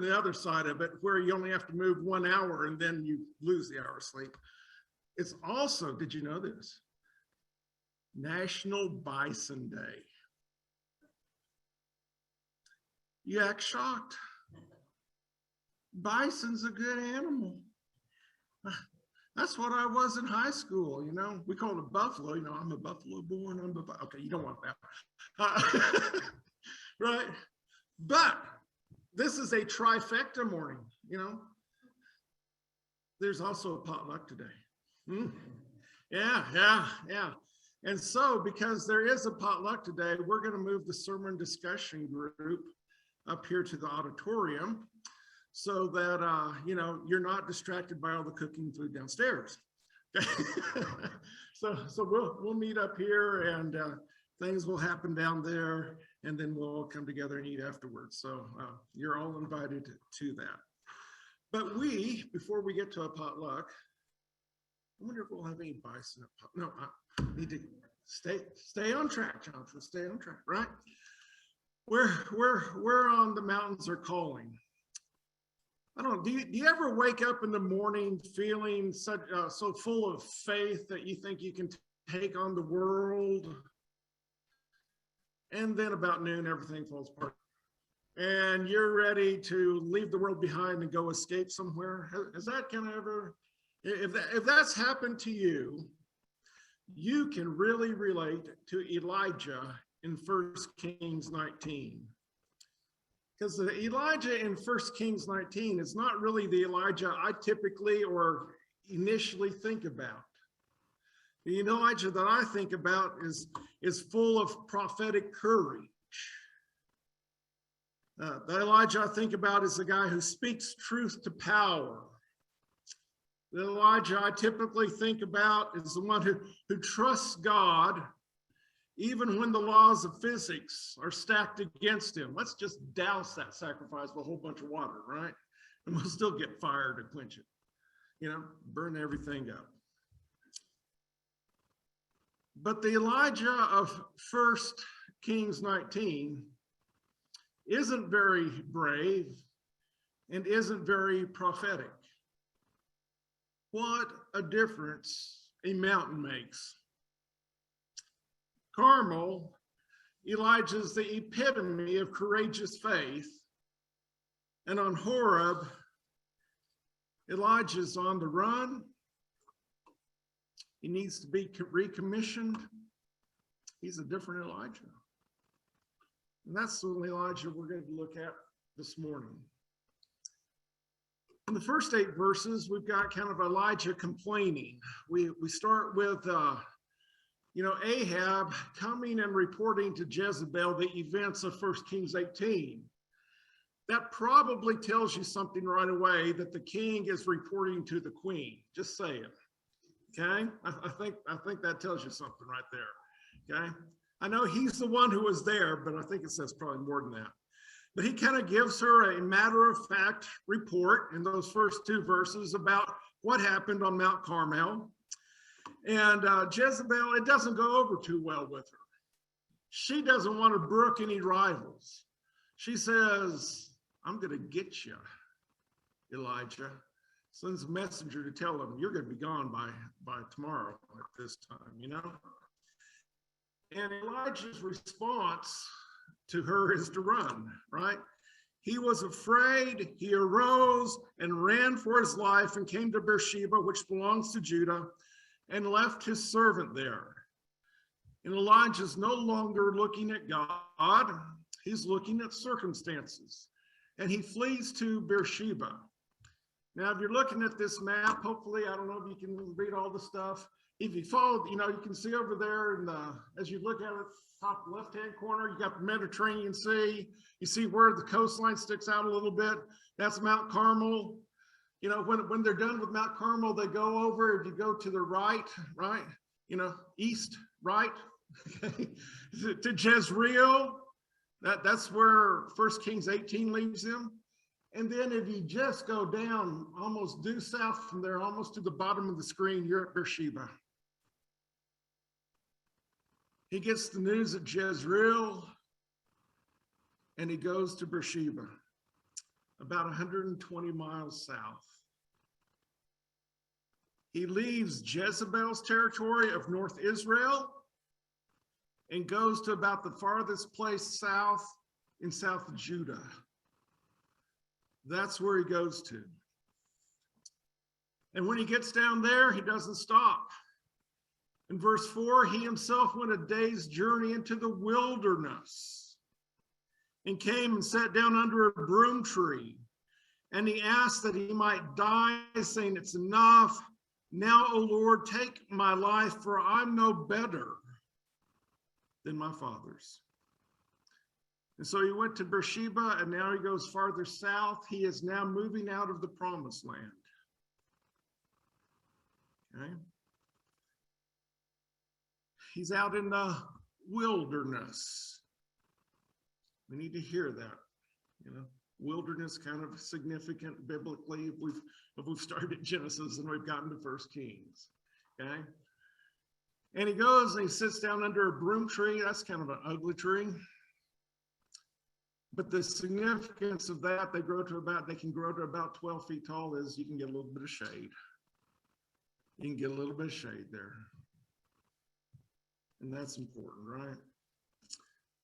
the other side of it, where you only have to move 1 hour and then you lose the hour of sleep. It's also, did you know this? National Bison Day. You act shocked. Bison's a good animal. That's what I was in high school, you know. We call it buffalo. You know, I'm a buffalo born. Okay, you don't want that. Right? But this is a trifecta morning, you know. There's also a potluck today. Yeah. And so, because there is a potluck today, we're going to move the sermon discussion group up here to the auditorium so that, you know, you're not distracted by all the cooking food downstairs. So we'll meet up here, and things will happen down there, and then we'll all come together and eat afterwards. So you're all invited to that. But before we get to a potluck, I wonder if we'll have any bison. No, I need to stay on track, Jonathan. Stay on track, right? We're on the mountains are calling. I don't know. Do you ever wake up in the morning feeling so full of faith that you think you can take on the world, and then about noon everything falls apart, and you're ready to leave the world behind and go escape somewhere? Has that kind of ever? If that's happened to you, you can really relate to Elijah in 1 Kings 19. Because the Elijah in 1 Kings 19 is not really the Elijah I typically or initially think about. The Elijah that I think about is full of prophetic courage. The Elijah I think about is the guy who speaks truth to power. The Elijah I typically think about is the one who trusts God even when the laws of physics are stacked against him. Let's just douse that sacrifice with a whole bunch of water, right? And we'll still get fire to quench it. You know, burn everything up. But the Elijah of 1 Kings 19 isn't very brave and isn't very prophetic. What a difference a mountain makes. Carmel, Elijah's the epitome of courageous faith. And on Horeb, Elijah's on the run. He needs to be recommissioned. He's a different Elijah. And that's the Elijah we're going to look at this morning. In the first 8 verses, we've got kind of Elijah complaining. We start with Ahab coming and reporting to Jezebel the events of 1 Kings 18. That probably tells you something right away, that the king is reporting to the queen. Just say it. Okay? I think that tells you something right there. Okay? I know he's the one who was there, but I think it says probably more than that. But he kind of gives her a matter-of-fact report in those first 2 verses about what happened on Mount Carmel. And Jezebel, it doesn't go over too well with her. She doesn't want to brook any rivals. She says, I'm going to get you, Elijah. Sends a messenger to tell him, you're going to be gone by tomorrow at this time, you know? And Elijah's response to her is to run, right? He was afraid. He arose and ran for his life and came to Beersheba, which belongs to Judah, and left his servant there. And Elijah's no longer looking at God. He's looking at circumstances. And he flees to Beersheba. Now, if you're looking at this map, hopefully, I don't know if you can read all the stuff. If you follow, you can see over there, as you look at it, top left-hand corner, you got the Mediterranean Sea. You see where the coastline sticks out a little bit. That's Mount Carmel. When they're done with Mount Carmel, they go over, if you go to the right, east, right, to Jezreel. That's where 1 Kings 18 leaves him. And then if you just go down, almost due south from there, almost to the bottom of the screen, you're at Beersheba. He gets the news at Jezreel, and he goes to Beersheba. about 120 miles south. He leaves Jezebel's territory of North Israel and goes to about the farthest place south in South Judah. That's where he goes to. And when he gets down there, he doesn't stop. In verse 4, he himself went a day's journey into the wilderness and came and sat down under a broom tree. And he asked that he might die, saying, "It's enough. Now, O Lord, take my life, for I'm no better than my fathers." And so he went to Beersheba, and now he goes farther south. He is now moving out of the promised land. Okay? He's out in the wilderness. We need to hear that. You know, wilderness kind of significant biblically if we've started Genesis and we've gotten to 1 Kings. Okay? And he goes and he sits down under a broom tree. That's kind of an ugly tree. But the significance of that, they can grow to about 12 feet tall, is you can get a little bit of shade. You can get a little bit of shade there. And that's important, right?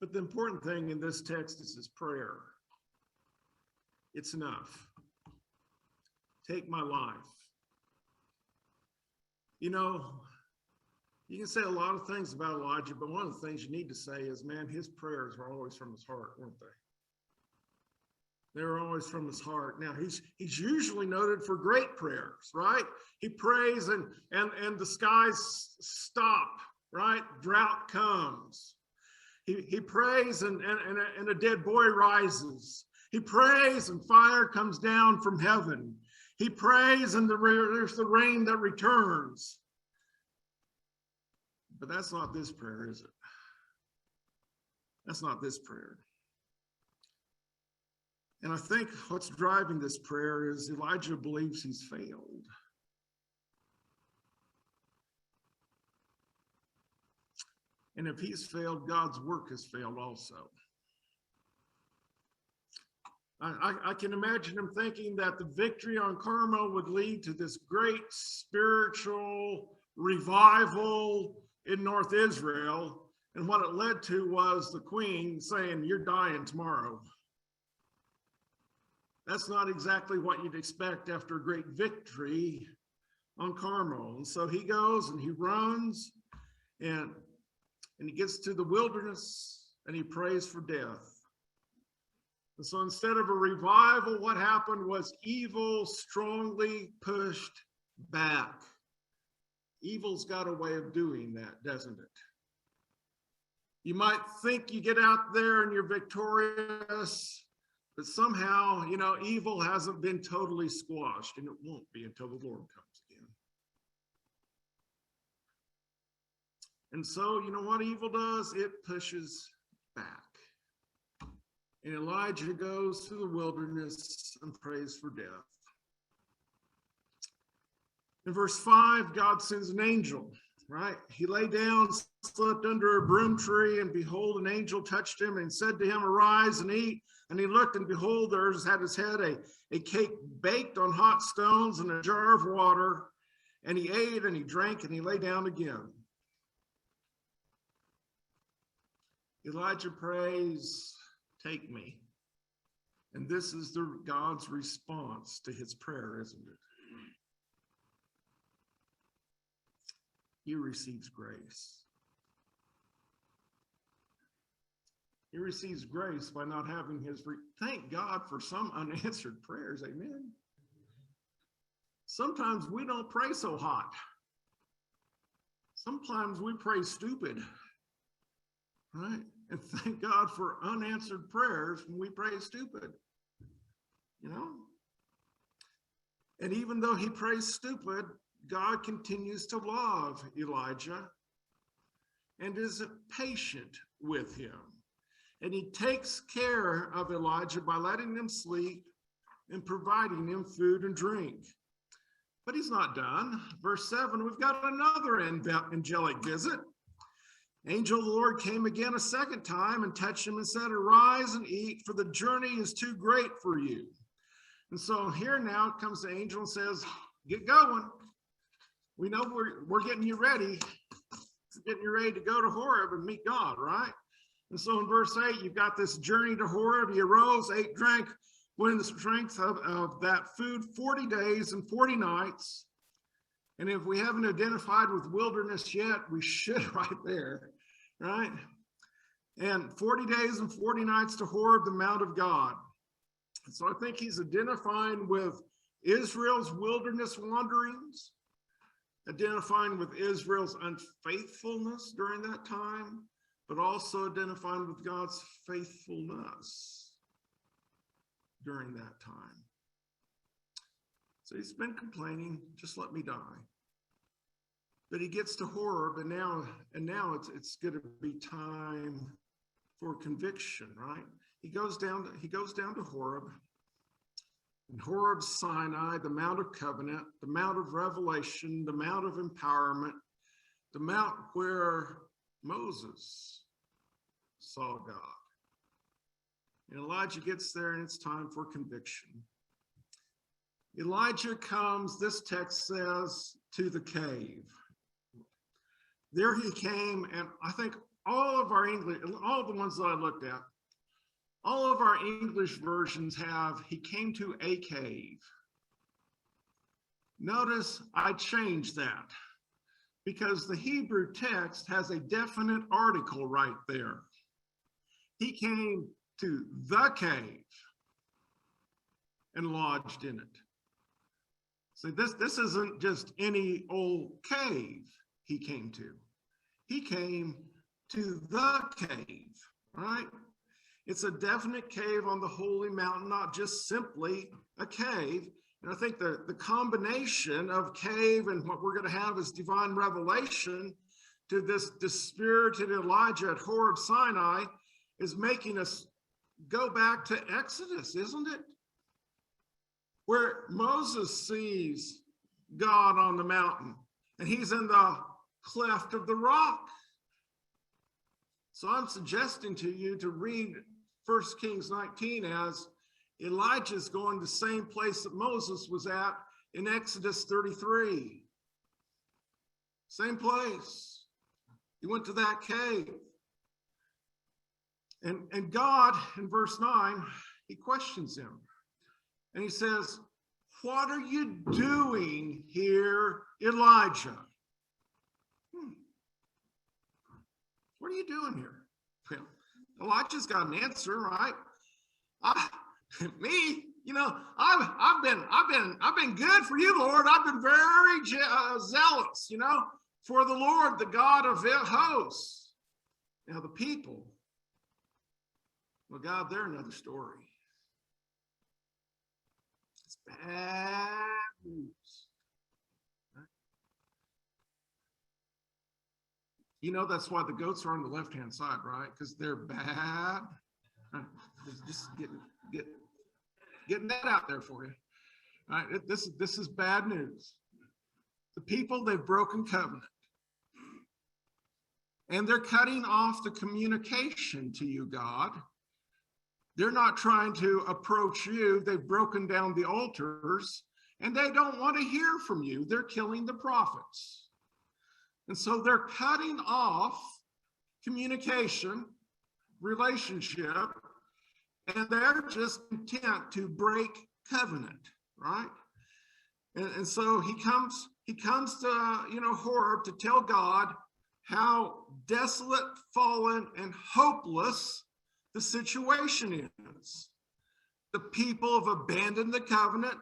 But the important thing in this text is his prayer. It's enough. Take my life. You know, you can say a lot of things about Elijah, but one of the things you need to say is, man, his prayers were always from his heart, weren't they? They were always from his heart. Now, he's usually noted for great prayers, right? He prays and the skies stop, right? Drought comes. He prays and a dead boy rises. He prays and fire comes down from heaven. He prays and there's the rain that returns. But that's not this prayer, is it? That's not this prayer. And I think what's driving this prayer is Elijah believes he's failed. And if he's failed, God's work has failed also. I can imagine him thinking that the victory on Carmel would lead to this great spiritual revival in North Israel. And what it led to was the queen saying, "You're dying tomorrow." That's not exactly what you'd expect after a great victory on Carmel. And so he goes and he runs and he gets to the wilderness and he prays for death. And so instead of a revival, what happened was evil strongly pushed back. Evil's got a way of doing that, doesn't it? You might think you get out there and you're victorious, but somehow, you know, evil hasn't been totally squashed, and it won't be until the Lord comes again. And so, you know what evil does? It pushes back. And Elijah goes to the wilderness and prays for death. In verse 5, God sends an angel, right? He lay down, slept under a broom tree, and behold, an angel touched him and said to him, "Arise and eat." And he looked, and behold, there had his head a cake baked on hot stones and a jar of water. And he ate and he drank and he lay down again. Elijah prays, "Take me." And this is God's response to his prayer, isn't it? He receives grace. He receives grace by not having thank God for some unanswered prayers, amen. Sometimes we don't pray so hot. Sometimes we pray stupid, right? And thank God for unanswered prayers when we pray stupid, you know? And even though he prays stupid, God continues to love Elijah and is patient with him. And he takes care of Elijah by letting him sleep and providing him food and drink. But he's not done. Verse 7, we've got another angelic visit. Angel of the Lord came again a second time and touched him and said, "Arise and eat, for the journey is too great for you." And so here now comes the angel and says, get going. We know we're getting you ready. Getting you ready to go to Horeb and meet God, right? And so in verse 8, you've got this journey to Horeb. He arose, ate, drank, went in the strength of that food 40 days and 40 nights. And if we haven't identified with wilderness yet, we should right there, right? And 40 days and 40 nights to Horeb, the Mount of God. And so I think he's identifying with Israel's wilderness wanderings, identifying with Israel's unfaithfulness during that time, but also identifying with God's faithfulness during that time. So he's been complaining, just let me die. But he gets to Horeb, and now it's going to be time for conviction, right? He goes down to Horeb. And Horeb's Sinai, the Mount of Covenant, the Mount of Revelation, the Mount of Empowerment, the Mount where Moses saw God. And Elijah gets there, and it's time for conviction. Elijah comes, this text says, to the cave. There he came, and I think all of the ones that I looked at, all of our English versions have, he came to a cave. Notice I changed that because the Hebrew text has a definite article right there. He came to the cave and lodged in it. So this isn't just any old cave he came to. He came to the cave, right? It's a definite cave on the holy mountain, not just simply a cave. And I think the combination of cave and what we're going to have is divine revelation to this dispirited Elijah at Horeb Sinai is making us go back to Exodus, isn't it? Where Moses sees God on the mountain and he's in the cleft of the rock. So I'm suggesting to you to read 1 Kings 19 as Elijah's going the same place that Moses was at in Exodus 33. Same place. He went to that cave. And God, in verse 9, he questions him. And he says, what are you doing here, Elijah? What are you doing here? Well, Elijah's got an answer, right? I've been good for you, Lord. I've been very zealous, for the Lord, the God of hosts. Now the people, well, God, they're another story. It's bad news. That's why the goats are on the left-hand side, right? Because they're bad. Just getting that out there for you. All right, this is bad news. The people, they've broken covenant. And they're cutting off the communication to you, God. They're not trying to approach you. They've broken down the altars, and they don't want to hear from you. They're killing the prophets. And so they're cutting off communication, relationship, and they're just content to break covenant, right? And so he comes to, Horeb to tell God how desolate, fallen, and hopeless the situation is. The people have abandoned the covenant,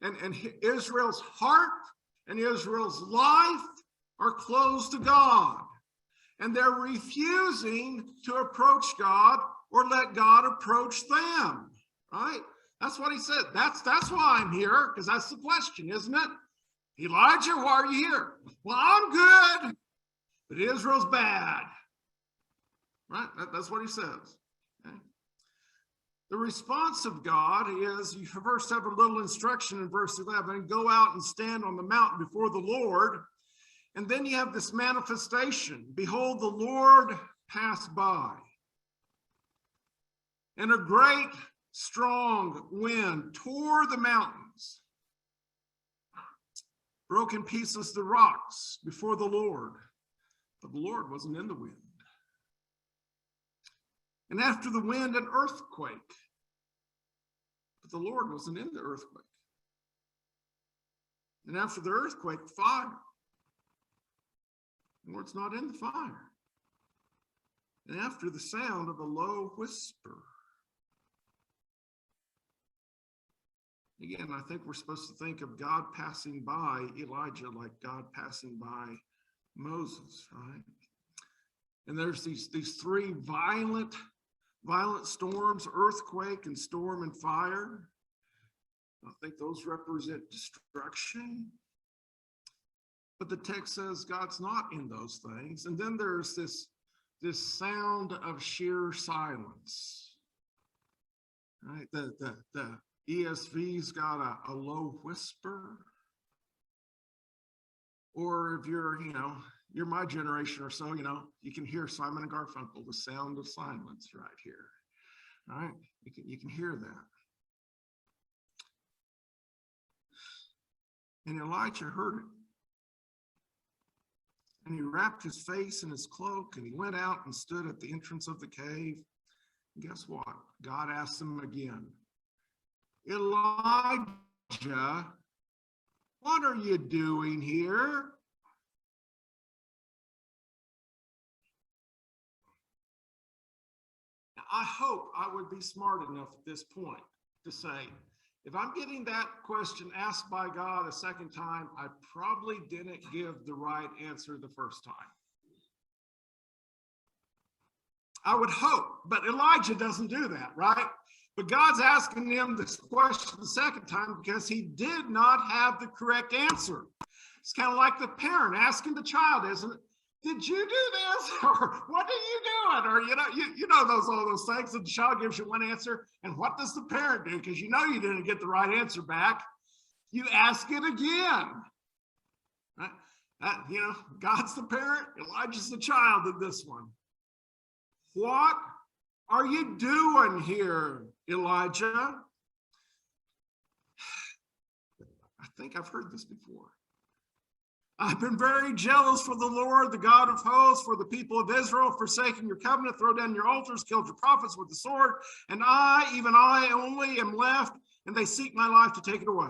and Israel's heart and Israel's life are closed to God, and they're refusing to approach God or let God approach them, right? That's what he said. That's why I'm here, because that's the question, isn't it? Elijah, why are you here? Well, I'm good, but Israel's bad, right? That's what he says. Okay? The response of God is, you first have a little instruction in verse 11, go out and stand on the mountain before the Lord. And then you have this manifestation. Behold, the Lord passed by. And a great strong wind tore the mountains, broke in pieces the rocks before the Lord, but the Lord wasn't in the wind. And after the wind, an earthquake, but the Lord wasn't in the earthquake. And after the earthquake, fire. The Lord's not in the fire. And after the sound of a low whisper. Again, I think we're supposed to think of God passing by Elijah like God passing by Moses, right? And there's these three violent storms, earthquake and storm and fire. I think those represent destruction. But the text says God's not in those things. And then there's this sound of sheer silence. Right? The ESV's got a low whisper. Or if you're my generation or so, you can hear Simon and Garfunkel, the sound of silence right here. All right? You can hear that. And Elijah heard it. And he wrapped his face in his cloak, and he went out and stood at the entrance of the cave. And guess what? God asked him again, Elijah, what are you doing here? Now, I hope I would be smart enough at this point to say, if I'm getting that question asked by God a second time, I probably didn't give the right answer the first time. I would hope, but Elijah doesn't do that, right? But God's asking him this question the second time because he did not have the correct answer. It's kind of like the parent asking the child, isn't it? Did you do this? Or what are you doing? Or, you know all those things. And the child gives you one answer. And what does the parent do? Because you know you didn't get the right answer back. You ask it again. Right? God's the parent. Elijah's the child in this one. What are you doing here, Elijah? I think I've heard this before. I've been very jealous for the Lord, the God of hosts, for the people of Israel, forsaking your covenant, throw down your altars, killed your prophets with the sword, and even I only am left, and they seek my life to take it away.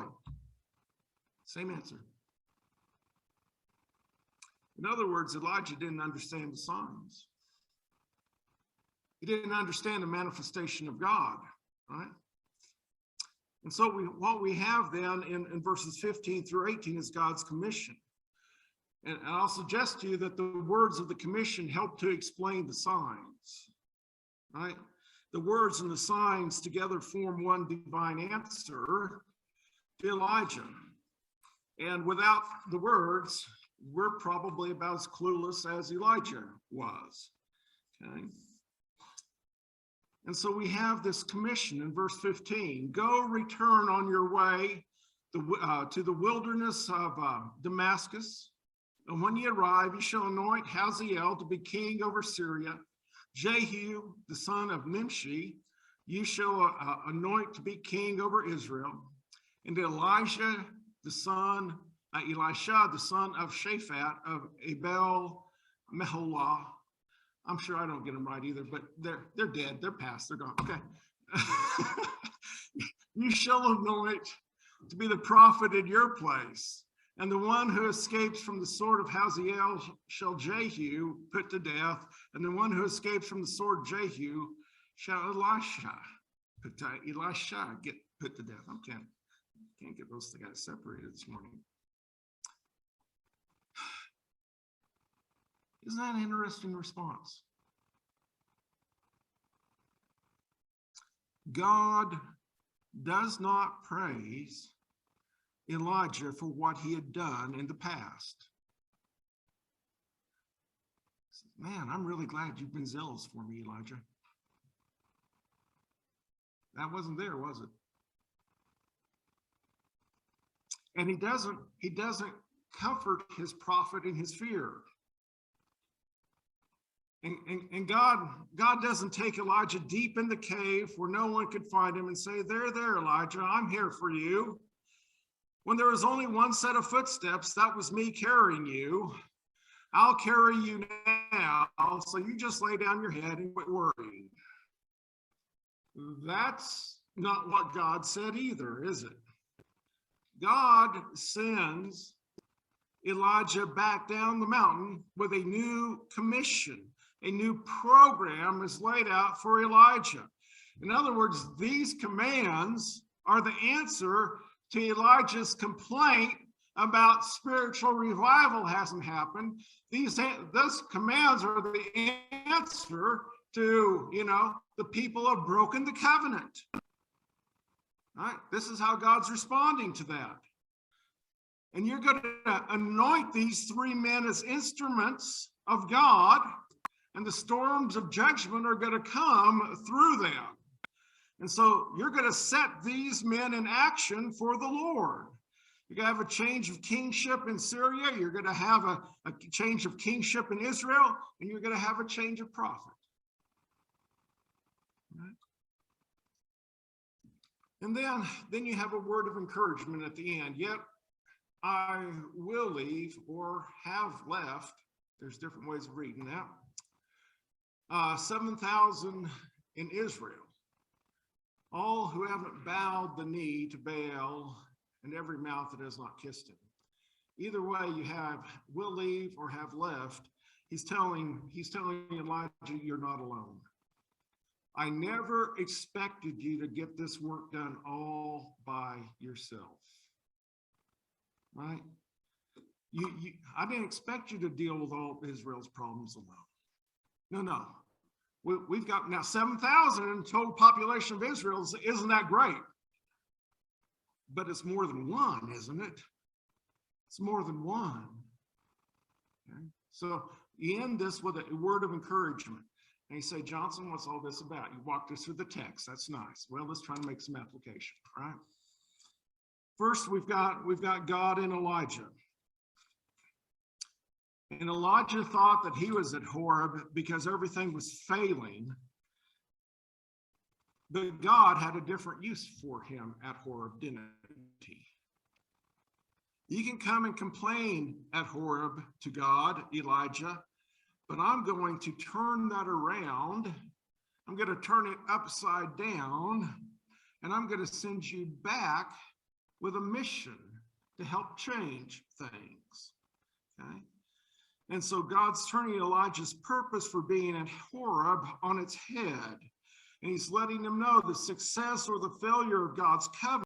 Same answer. In other words, Elijah didn't understand the signs. He didn't understand the manifestation of God, right? And so what we have then in verses 15 through 18 is God's commission. And I'll suggest to you that the words of the commission help to explain the signs, right? The words and the signs together form one divine answer to Elijah. And without the words, we're probably about as clueless as Elijah was, okay? And so we have this commission in verse 15, go return on your way to the wilderness of Damascus. And when you arrive, you shall anoint Hazael to be king over Syria. Jehu, the son of Nimshi, you shall anoint to be king over Israel. And Elisha, the son of Shaphat of Abel Meholah. I'm sure I don't get them right either, but they're dead. They're past. They're gone. Okay. You shall anoint to be the prophet in your place. And the one who escapes from the sword of Hazael shall Jehu put to death. And the one who escapes from the sword of Jehu shall Elisha get put to death. I can't get those guys separated this morning. Isn't that an interesting response? God does not praise Elijah for what he had done in the past. Man, I'm really glad you've been zealous for me, Elijah. That wasn't there, was it? And he doesn't comfort his prophet in his fear. And God doesn't take Elijah deep in the cave where no one could find him and say, there, Elijah, I'm here for you. When there was only one set of footsteps, that was me carrying you. I'll carry you now, so you just lay down your head and quit worrying. That's not what God said either, is it? God sends Elijah back down the mountain with a new commission. A new program is laid out for Elijah. In other words, these commands are the answer to Elijah's complaint about spiritual revival hasn't happened. Those commands are the answer to, the people have broken the covenant. All right? This is how God's responding to that. And you're going to anoint these three men as instruments of God, and the storms of judgment are going to come through them. And so you're going to set these men in action for the Lord. You're going to have a change of kingship in Syria. You're going to have a change of kingship in Israel, and you're going to have a change of prophet. Right? And then you have a word of encouragement at the end. Yet I will leave or have left. There's different ways of reading that. 7,000 in Israel, all who haven't bowed the knee to Baal, and every mouth that has not kissed him. Either way, you have will leave or have left. He's telling Elijah, you're not alone. I never expected you to get this work done all by yourself. Right? I didn't expect you to deal with all of Israel's problems alone. No. We've got now 7,000 in total population of Israel. Isn't that great? But it's more than one, isn't it? It's more than one. Okay? So you end this with a word of encouragement. And you say, Johnson, what's all this about? You walked us through the text. That's nice. Well, let's try to make some application, right? First, we've got God and Elijah. And Elijah thought that he was at Horeb because everything was failing. But God had a different use for him at Horeb, didn't he? You can come and complain at Horeb to God, Elijah, but I'm going to turn that around. I'm going to turn it upside down, and I'm going to send you back with a mission to help change things. Okay? And so God's turning Elijah's purpose for being at Horeb on its head. And he's letting them know the success or the failure of God's covenant